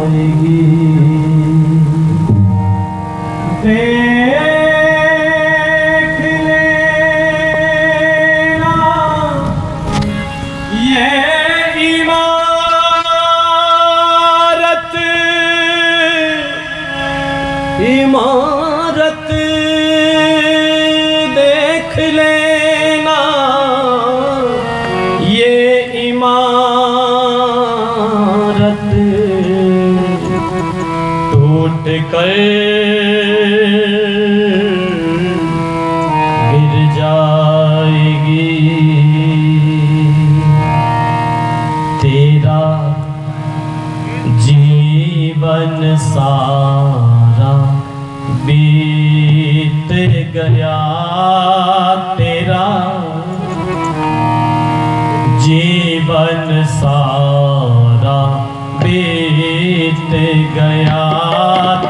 जाएगी। देख लेना ये इमारत इमारत देख लेना ये इमारत टूट कर गिर जाएगी। तेरा जीवन सारा बीत गया, तेरा जीवन सारा बीत गया,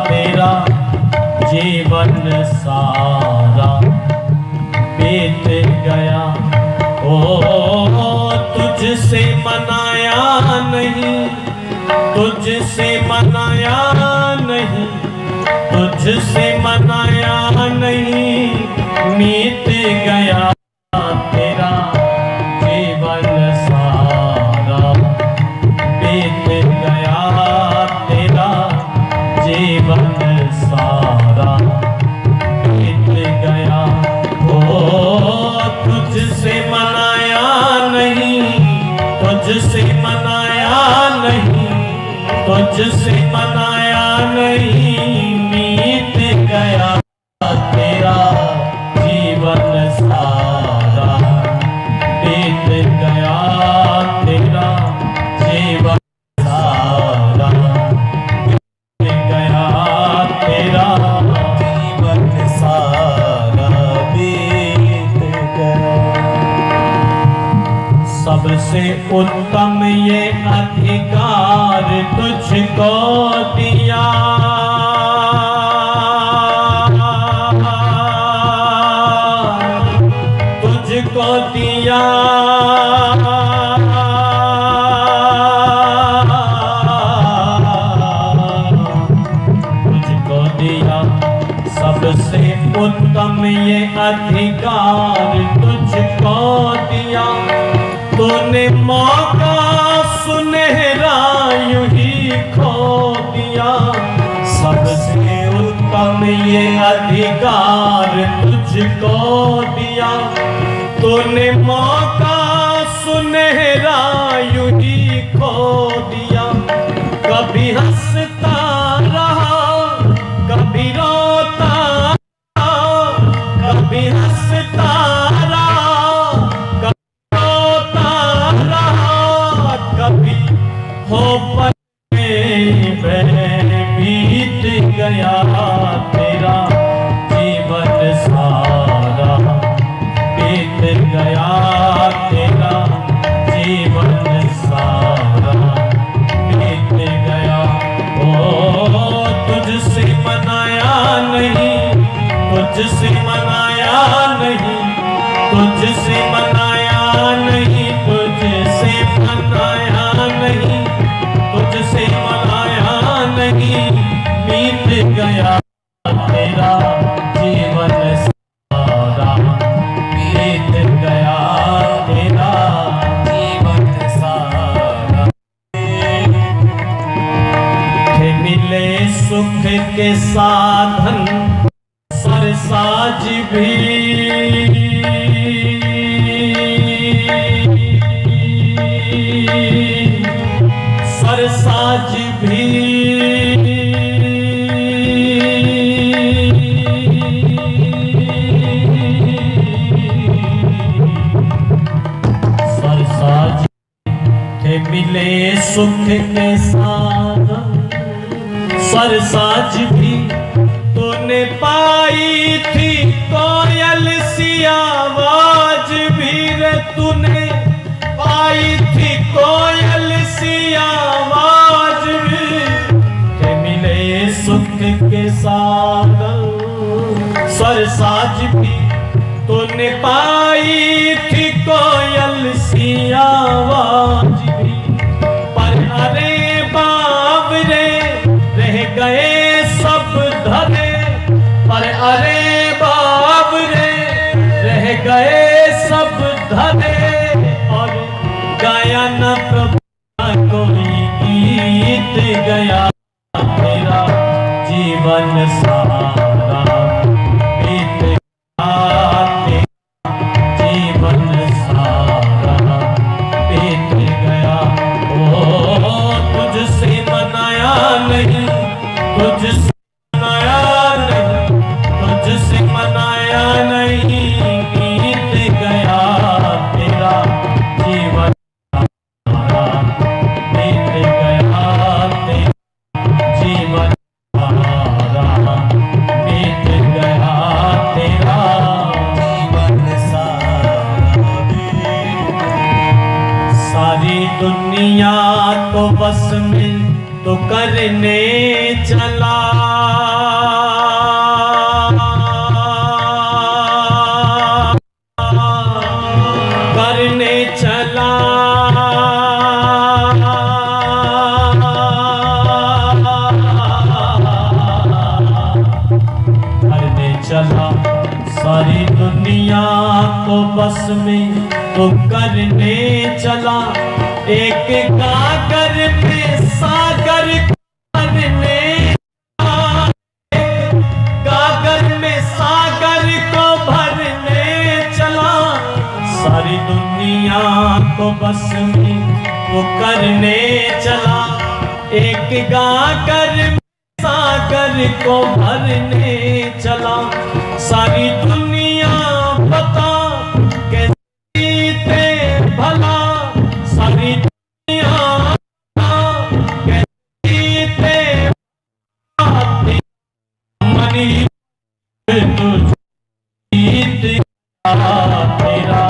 तेरा जीवन सारा बीत गया। ओ तुझसे मनाया नहीं, तुझसे मनाया नहीं, तुझसे मनाया नहीं, मीत गया तेरा जीवन सारा बीत गया, तेरा जीवन सारा बीत गया। ओ तुझसे मनाया नहीं, तुझसे मनाया नहीं, तुझसे मनाया नहीं, बीत गया तेरा जीवन सारा बीत गया, तेरा जीवन सारा बीत गया, तेरा जीवन सारा बीत गया। सबसे उत्तम ये अधिकार तुझको दिया, तुझको दिया, तुझको दिया। सबसे उत्तम ये अधिकार तुझको दिया, तूने मौका सुनहरा यूं ही खो दिया। सबसे उत्तम ये अधिकार तुझको दिया, तूने मौका सुनहरा यूं ही खो दिया। कभी हंसता रहा, कभी रोता, कभी हंसता रहा, कभी रोता रहा, कभी हो पर बीत गया तेरा जीवन सारा बीत गया, तेरा जीवन सारा बीत गया। ओ तुझसे मनाया नहीं, तुझसे मनाया नहीं, तुझसे मनाया नहीं, तुझसे मनाया नहीं, तुझसे मनाया नहीं, बीत गया तेरा जीवन सारा बीत गया, तेरा जीवन सारा। थे मिले सुख के साधन सरसाज भी, सरसाज भी, सरसाज थे मिले सुख के साधन सरसाज भी। तूने पाई थी कोयल सी आवाज भी रे, तूने पाई थी कोयल सी आवाज भी। थे मिले सुख के साधन सरसाज भी, तूने पाई थी कोयल सी आवाज भी। पर अरे बावरे गया तेरा जीवन सारा, बीत गया तेरा जीवन सारा, बीत गया। ओ तुझसे मनाया नहीं, तुझसे मनाया नहीं, तुझसे मनाया नहीं, बीत गया तेरा जीवन सारा, बीत गया तेरा जीवन सारा, बीत गया तेरा जीवन सारा। सारी दुनिया तो बस में तो करने चला, करने चला, करने चला। सारी दुनिया को बस में तो करने चला, एक गागर पे सागर करने, गागर में सागर को भरने चला। सारी दुनिया को बस में तो करने चला, एक गागर में सागर को भरने चला। सारी दुनिया बता कैसी थे भला, सारी दुनिया कैसी थे मनी तुझ जीत गया तेरा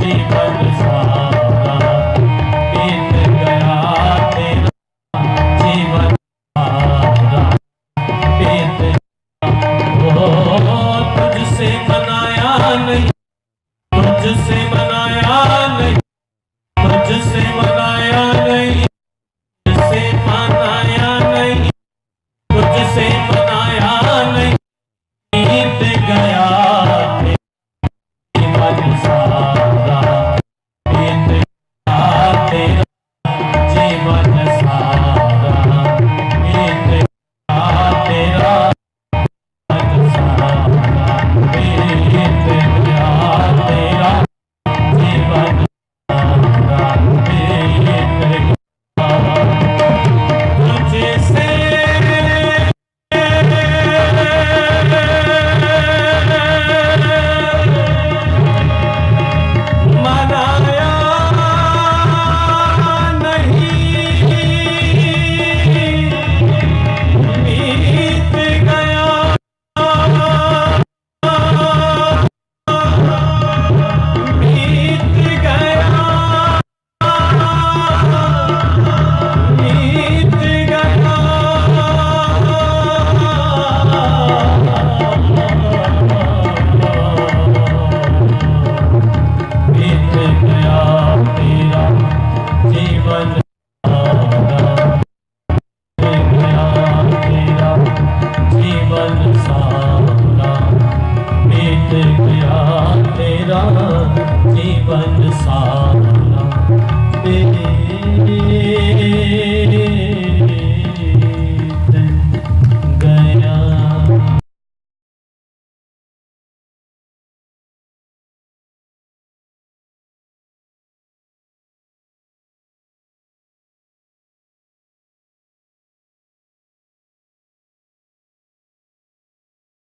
जीवन सारा, बीत गया तेरा जीवन सारा, बीत गया। ओ तुझसे मनाया नहीं, तुझसे मनाया नहीं, तुझसे मनाया नहीं, तुझसे मनाया नहीं, तुझसे मनाया नहीं, बीत गया जीवन सारा, बीत गया तेरा जीवन सारा, बीत गया तेरा जीवन सारा, बीत गया तेरा जीवन सारा, बीत गया तुझसे मनाया नहीं, बीत गया, बीत गया, बीत गया। बीत गया तेरा जीवन सारा, बीत गया तेरा जीवन सारा, बीत गया तेरा जीवन सारा, बीत